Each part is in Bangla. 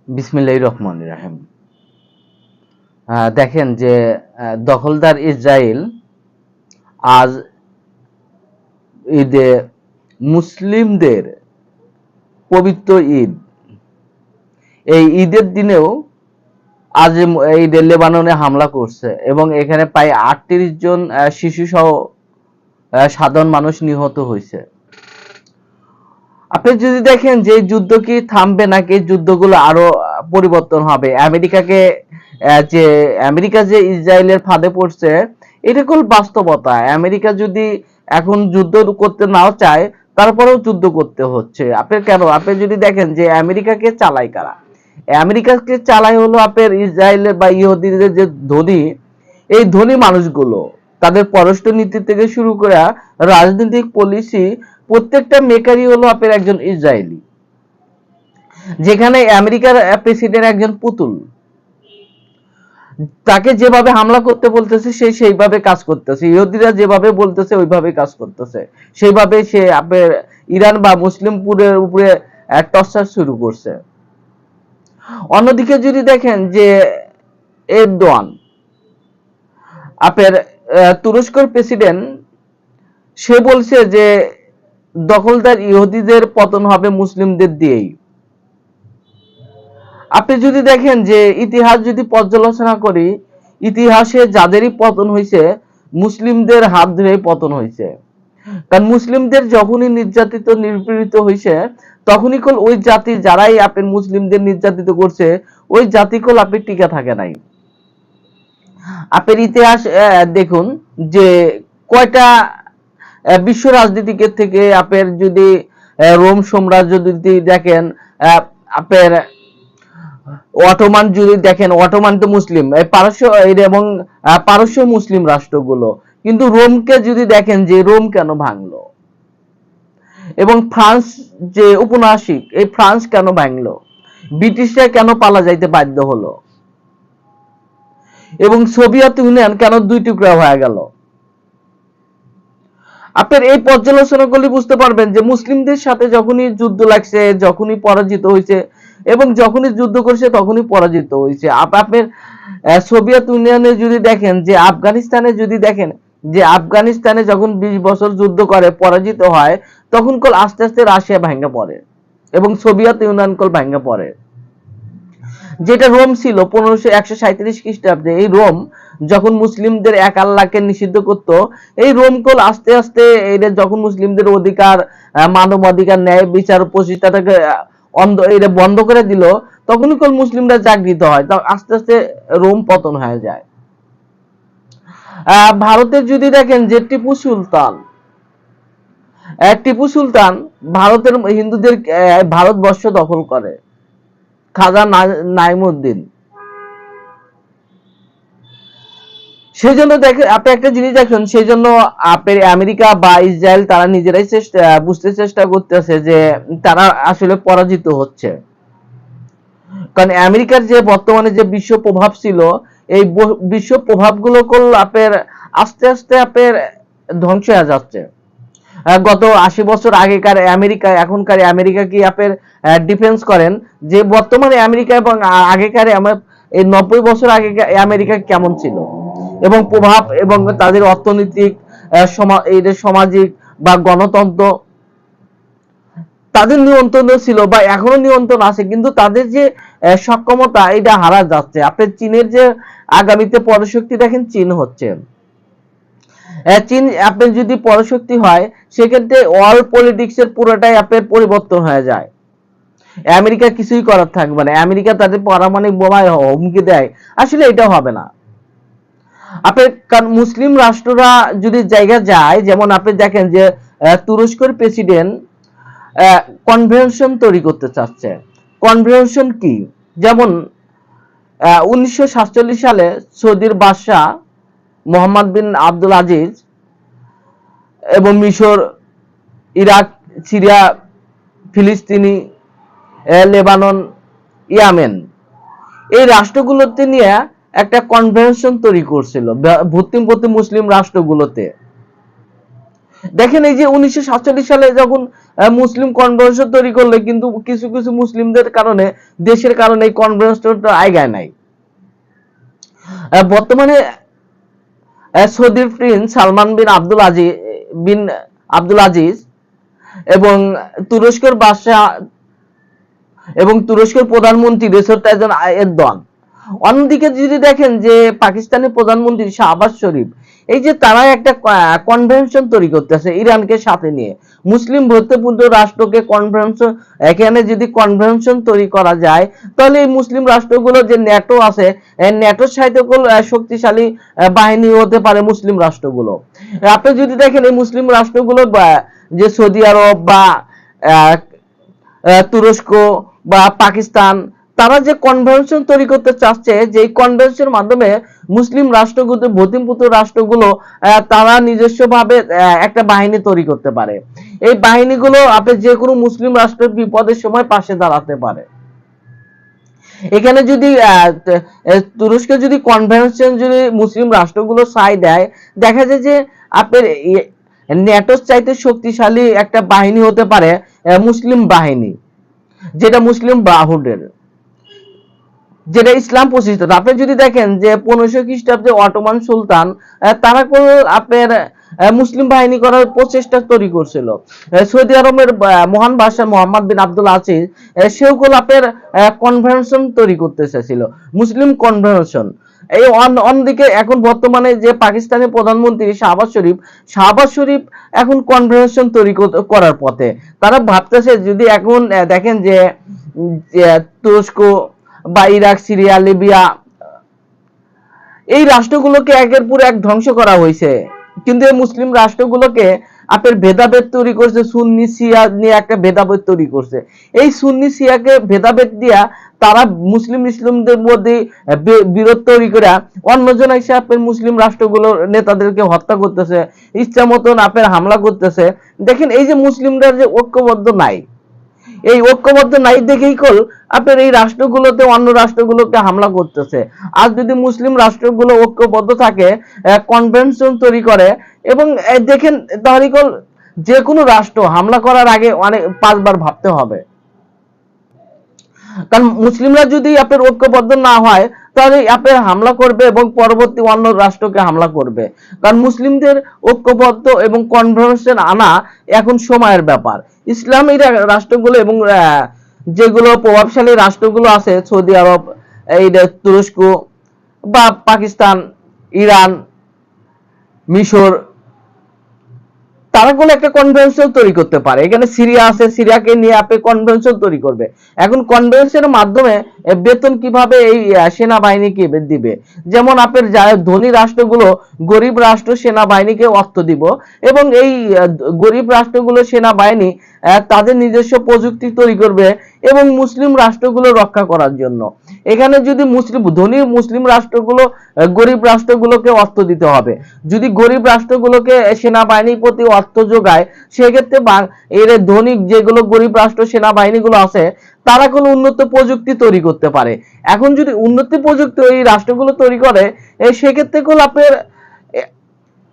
বিসমিল্লাহির রহমানির রহিম। দেখেন যে দখলদার ইসরায়েল আজ ঈদে মুসলিমদের পবিত্র ঈদ, এই ঈদের দিনেও আজ এই লেবাননে হামলা করছে এবং এখানে প্রায় ৩৮ জন শিশু সহ সাধারণ মানুষ নিহত হয়েছে। আপনি যদি দেখেন যে যুদ্ধ কি থামবে নাকি যুদ্ধগুলো আরো পরিবর্তন হবে, আমেরিকা যে ইসরায়েলের ফাঁদে পড়ছে এটা কোন বাস্তবতা। আমেরিকা যদি এখন যুদ্ধ করতে নাও চায় তারপরেও যুদ্ধ করতে হচ্ছে। আপনি যদি দেখেন যে আমেরিকাকে চালায় কারা, আমেরিকাকে চালায় হলো আপনার ইসরায়েলের বা ইহুদিদের যে ধনী, এই ধনী মানুষগুলো তাদের পররাষ্ট্র নীতি থেকে শুরু করে রাজনৈতিক পলিসি প্রত্যেকটা মেকারই হলো আপনার একজন ইসরায়েলি। যেখানে আমেরিকার প্রেসিডেন্ট একজন পুতুল, তাকে যেভাবে হামলা করতে বলতেছে সে সেইভাবে কাজ করতেছে, ইহুদিরা যেভাবে বলতেছে ওইভাবে কাজ করতেছে, সেইভাবে সে আপনার ইরান বা মুসলিমপুরের উপরে টর্চার শুরু করছে। অন্যদিকে যদি দেখেন যে এরদোয়ান আপনার তুরস্কর প্রেসিডেন্ট, সে বলছে যে দখলদার ইহুদিদের পতন হবে মুসলিমদের দিয়েই। আপনি যদি দেখেন যে ইতিহাস যদি পর্যালোচনা করি, ইতিহাসে যাদেরই পতন হয়েছে মুসলিমদের হাত ধরেই পতন হয়েছে। কারণ মুসলিমদের যখনই নির্যাতিত নিপীড়িত হয়েছে তখনই কল ওই জাতি যারাই আপনি মুসলিমদের নির্যাতিত করছে ওই জাতিকল আপনি টিকে থাকে নাই। আপনার ইতিহাস দেখুন যে কয়টা বিশ্ব রাজনীতিকের থেকে আপনার যদি রোম সাম্রাজ্য যদি দেখেন, আপনার অটোমান যদি দেখেন, অটোমান তো মুসলিম, পারস্য এবং পারস্য মুসলিম রাষ্ট্রগুলো, কিন্তু রোমকে যদি দেখেন যে রোম কেন ভাঙলো, এবং ফ্রান্স যে উপন্যাসিক, এই ফ্রান্স কেন ভাঙলো, ব্রিটিশরা কেন পালা যাইতে বাধ্য হলো, এবং সোভিয়েত ইউনিয়ন কেন দুই টুকরা হয়ে গেল। আপনার এই পর্যালোচনাগুলি বুঝতে পারবেন যে মুসলিমদের সাথে যখনই যুদ্ধ লাগছে, যখনই পরাজিত হয়েছে এবং যখনই যুদ্ধ করছে তখনই পরাজিত হয়েছে। আপনার সোভিয়েত ইউনিয়নে যদি দেখেন যে আফগানিস্তানে যদি দেখেন যে আফগানিস্তানে যখন 20 বছর যুদ্ধ করে পরাজিত হয় তখন কল আস্তে আস্তে রাশিয়া ভাঙা পড়ে এবং সোভিয়েত ইউনিয়ন কল ভাঙা পড়ে। যেটা রোম ছিল 137 খ্রিস্টাব্দে, এই রোম যখন মুসলিমদের এক আল্লাহকে নিষিদ্ধ করত, এই রোমকল আস্তে আস্তে এটা যখন মুসলিমদের অধিকার, মানব অধিকার, ন্যায় বিচার প্রতিষ্ঠাটাকে এটা বন্ধ করে দিল, তখনই কল মুসলিমরা জাগৃত হয়, আস্তে আস্তে রোম পতন হয়ে যায়। ভারতের যদি দেখেন যে টিপু সুলতান ভারতের হিন্দুদের ভারতবর্ষ দখল করে, খাজা নাইমুদ্দিন। সেই জন্য দেখেন আপনি একটা জিনিস দেখুন, সেই জন্য আপনার আমেরিকা বা ইসরায়েল তারা নিজেরাই বুঝতে চেষ্টা করতেছে যে তারা আসলে পরাজিত হচ্ছে। কারণ আমেরিকার যে বর্তমানে যে বিশ্ব প্রভাব ছিল, এই বিশ্ব প্রভাবগুলো আপনার আস্তে আস্তে আপনার ধ্বংস হয়ে যাচ্ছে। গত 80 বছর আগেকার আমেরিকা এখনকার আমেরিকা কি আপনার ডিফেন্স করেন যে বর্তমানে আমেরিকা এবং আগেকার এই 90 বছর আগে আমেরিকা কেমন ছিল, এবং প্রভাব এবং তাদের অর্থনৈতিক, সামাজিক বা গণতন্ত্র তাদের নিয়ন্ত্রণ ছিল বা এখনো নিয়ন্ত্রণ আছে, কিন্তু তাদের যে সক্ষমতা এটা হারা যাচ্ছে। আপনি চীনের যে আগামীতে পরাশক্তি দেখেন, চীন হচ্ছে, চীন আপনার যদি পরাশক্তি হয় সেক্ষেত্রে ওয়ার্ল্ড পলিটিক্স এর পুরোটাই আপনার পরিবর্তন হয়ে যায়। আমেরিকা কিছুই করার থাকবে না, আমেরিকা তাদের পারমাণবিক বোমায় হুমকি দেয়, আসলে এটা হবে না। আপনার কারণ মুসলিম রাষ্ট্ররা যদি জায়গা যায়, যেমন আপনি দেখেন যে তুরস্কের প্রেসিডেন্ট কনভেনশন তৈরি করতে চাচ্ছে। কনভেনশন কি? যেমন 1947 সালে সৌদির বাদশাহ মোহাম্মদ বিন আব্দুল আজিজ এবং মিশর, ইরাক, সিরিয়া, ফিলিস্তিনি, লেবানন, ইয়েমেন, এই রাষ্ট্রগুলোতে নিয়ে একটা কনভেনশন তৈরি করছিল ভর্তি মুসলিম রাষ্ট্রগুলোতে। দেখেন এই যে 1947 সালে যখন মুসলিম কনভেনশন তৈরি করলে, কিন্তু কিছু কিছু মুসলিমদের কারণে, দেশের কারণে এই কনভেনশনটা আগায় নাই। বর্তমানে সৌদির প্রিন্স সালমান বিন আব্দুল আজিজ এবং তুরস্কের বাদশাহ এবং তুরস্কের প্রধানমন্ত্রী রেসেপ তাইয়িপ এরদোয়ান। অন্যদিকে যদি দেখেন যে পাকিস্তানের প্রধানমন্ত্রী শাহবাজ শরীফ, এই যে তারা একটা কনভেনশন তৈরি করতেছে ইরানকে সাথে নিয়ে, মুসলিম ভ্রাতৃত্বপূর্ণ রাষ্ট্রকে কনভেনশন, এখানে যদি কনভেনশন তৈরি করা যায়, তাহলে এই মুসলিম রাষ্ট্রগুলো যে ন্যাটো আছে, ন্যাটোর সাথে শক্তিশালী বাহিনী হতে পারে মুসলিম রাষ্ট্রগুলো। আপনি যদি দেখেন এই মুসলিম রাষ্ট্রগুলো যে সৌদি আরব বা তুরস্ক বা পাকিস্তান, তারা যে কনভেনশন তৈরি করতে চাচ্ছে, যে কনভেনশনের মাধ্যমে মুসলিম রাষ্ট্রগুলো, ভূমিপুত্র রাষ্ট্রগুলো তারা নিজস্বভাবে একটা বাহিনী তৈরি করতে পারে। এই বাহিনীগুলো আপনি যে কোনো মুসলিম রাষ্ট্রের বিপদের সময় পাশে দাঁড়াতে পারে। এখানে যদি তুরস্কে যদি কনভেনশন যদি মুসলিম রাষ্ট্রগুলো সাই দেয়, দেখা যায় যে আপনার ন্যাটোর চাইতে শক্তিশালী একটা বাহিনী হতে পারে মুসলিম বাহিনী, যেটা মুসলিম ব্রাহ্মণের, যেটা ইসলাম প্রতিষ্ঠিত। আপনি যদি দেখেন যে 1500 খ্রিস্টাব্দে অটোমান সুলতান তারা কোনো আপনার মুসলিম বাহিনী করার প্রচেষ্টা তৈরি করছিল। সৌদি আরবের মহান বাদশাহ মোহাম্মদ বিন আব্দুল আজিজ সেও কোনো আপনার কনভেনশন তৈরি করতে চাইছিল, মুসলিম কনভেনশন। এই অন্যদিকে এখন বর্তমানে যে পাকিস্তানের প্রধানমন্ত্রী শাহবাজ শরীফ এখন কনভেনশন তৈরি করার পথে। তারা ভাবতেছে যদি এখন দেখেন যে তুরস্ক বা ইরাক, সিরিয়া, লিবিয়া, এই রাষ্ট্রগুলোকে একের পর এক ধ্বংস করা হয়েছে, কিন্তু এই মুসলিম রাষ্ট্রগুলোকে আপনার ভেদাভেদ তৈরি করছে, সুন্নি শিয়া নিয়ে একটা ভেদাভেদ তৈরি করছে। এই সুন্নি শিয়াকে ভেদাভেদ দিয়া তারা মুসলিমদের মধ্যে বিরোধ তৈরি করে অন্যজন এসে আপনার মুসলিম রাষ্ট্রগুলোর নেতাদেরকে হত্যা করতেছে, ইচ্ছা মতন আপনার হামলা করতেছে। দেখেন এই যে মুসলিমরা যে ঐক্যবদ্ধ নাই, এই ঐক্যবদ্ধ নাই দেখেই আপনার এই রাষ্ট্রগুলোতে অন্য রাষ্ট্রগুলোকে হামলা করতেছে। আর যদি মুসলিম রাষ্ট্রগুলো ঐক্যবদ্ধ থাকে, কনভেনশন তৈরি করে, এবং দেখেন তাহলে যে কোনো রাষ্ট্র হামলা করার আগে অনেক 5 বার ভাবতে হবে। কারণ মুসলিমরা যদি আপনার ঐক্যবদ্ধ না হয়, তাহলে আপনার হামলা করবে এবং পরবর্তী অন্য রাষ্ট্রকে হামলা করবে। কারণ মুসলিমদের ঐক্যবদ্ধ এবং কনভেনশন আনা এখন সময়ের ব্যাপার। ইসলামী রাষ্ট্রগুলো এবং যেগুলো প্রভাবশালী রাষ্ট্রগুলো আছে, সৌদি আরব, এই তুরস্ক বা পাকিস্তান, ইরান, মিশর, তারা কোনো একটা কনভেনশন তৈরি করতে পারে। এখানে সিরিয়া আছে, সিরিয়াকে নিয়ে আপনি কনভেনশন তৈরি করবে। এখন কনভেনশনের মাধ্যমে বেতন কিভাবে এই সেনাবাহিনীকে দিবে, যেমন আপনার ধনী রাষ্ট্রগুলো গরিব রাষ্ট্র সেনাবাহিনীকে অর্থ দিব, এবং এই গরিব রাষ্ট্রগুলো সেনাবাহিনী তাদের নিজস্ব প্রযুক্তি তৈরি করবে এবং মুসলিম রাষ্ট্রগুলো রক্ষা করার জন্য। এখানে যদি ধনী মুসলিম রাষ্ট্রগুলো গরিব রাষ্ট্রগুলোকে অর্থ দিতে হবে। যদি গরিব রাষ্ট্রগুলোকে সেনাবাহিনীর প্রতি অর্থ যোগায়, সেক্ষেত্রে এর ধনী যেগুলো গরিব রাষ্ট্র সেনাবাহিনীগুলো আছে, তারা কোনো উন্নত প্রযুক্তি তৈরি করতে পারে। এখন যদি উন্নত প্রযুক্তি এই রাষ্ট্রগুলো তৈরি করে, সেক্ষেত্রে আপনার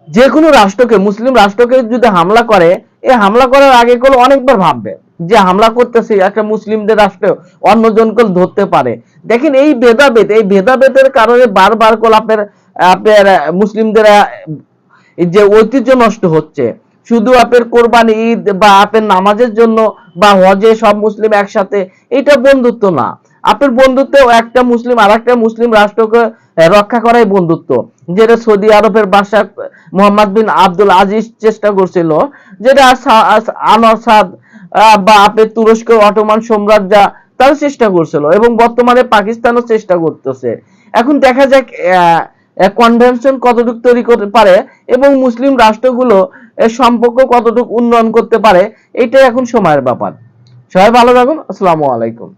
যে কোনো রাষ্ট্রকে, মুসলিম রাষ্ট্রকে যদি হামলা করে, এই হামলা করার আগে অনেকবার ভাববে যে হামলা করতেছে একটা মুসলিমদের রাষ্ট্র, অন্যজনকে ধরতে পারে। দেখেন এই ভেদাভেদের কারণে বারবার আপনার মুসলিমদের যে ঐতিহ্য নষ্ট হচ্ছে। শুধু আপনার কোরবানি, ঈদ বা আপনার নামাজের জন্য বা হজে সব মুসলিম একসাথে, এটা বন্ধুত্ব না। আপনার বন্ধুত্ব একটা মুসলিম আর একটা মুসলিম রাষ্ট্রকে রক্ষা করাই বন্ধুত্ব, যেটা সৌদি আরবের বাদশাহ মোহাম্মদ বিন আব্দুল আজিজ চেষ্টা করছিল, যেটা আনোয়ার সাদ বা আপনার তুরস্কের অটোমান সাম্রাজ্য তারা চেষ্টা করছিল, এবং বর্তমানে পাকিস্তানও চেষ্টা করতেছে। এখন দেখা যাক কনভেনশন কতটুকু তৈরি করতে পারে এবং মুসলিম রাষ্ট্রগুলো এর সম্পর্ক কতটুকু উন্নয়ন করতে পারে, এটাই এখন সময়ের ব্যাপার। সবাই ভালো থাকুন। আসসালামু আলাইকুম।